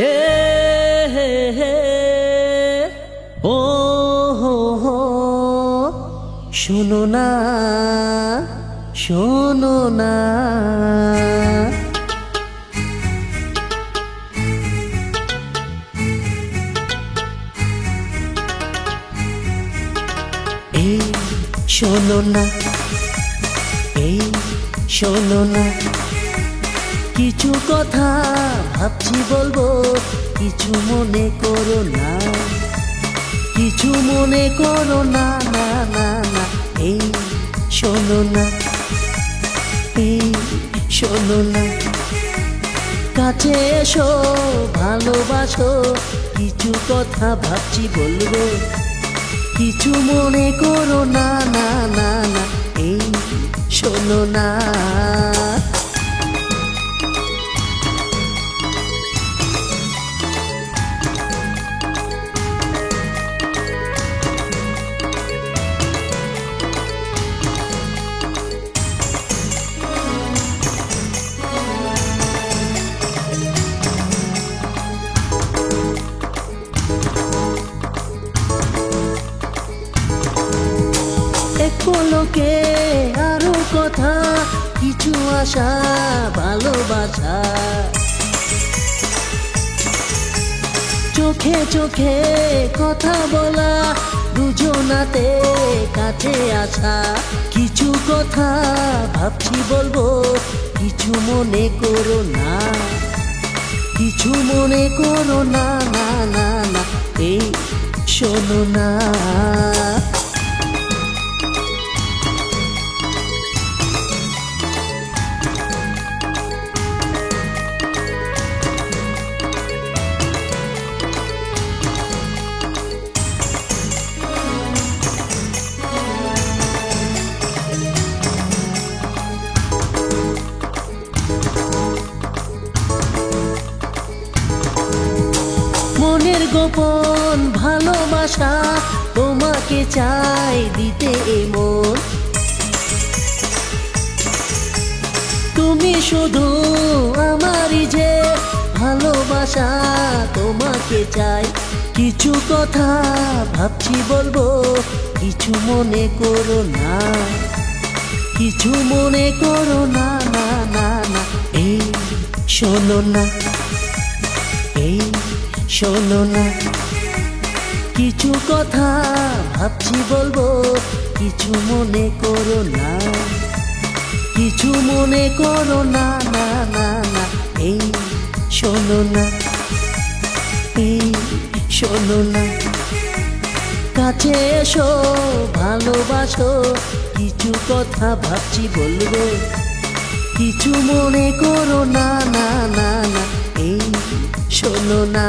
হে হে হে ও হো হো শোনো না শোনো না এই শোনো না এই শোনো না কিছু কথা ভাবছি বলবো কিছু মনে করো না কিছু মনে করো না না না না এই শোনো না এই শোনো না কাছে এসো ভালোবাসো কিছু কথা ভাবছি বলবো কিছু মনে করো না না না না এই শোনো না লোকে আরো কথা কিছু আশা ভালোবাসা চোখে চোখে কথা বলা দুজনাতে কাছে আসা কিছু কথা ভাবছি বলবো কিছু মনে করো না কিছু মনে করো না না না না এই শোনো না মনের গোপন ভালোবাসা তোমাকে চাই দিতে মন তুমি শুধু আমারই যে ভালোবাসা তোমাকে চাই কিছু কথা ভাবছি বলবো কিছু মনে করো না কিছু মনে করো না না না না এই শোনো না এই শোনো না কিছু কথা ভাবছি বলবো কিছু মনে করো না কিছু মনে করো না না না না এই শোনো না এই শোনো না কাছে এসো ভালোবাসো কিছু কথা ভাবছি বলবো কিছু মনে করো না না না না এই শোনো না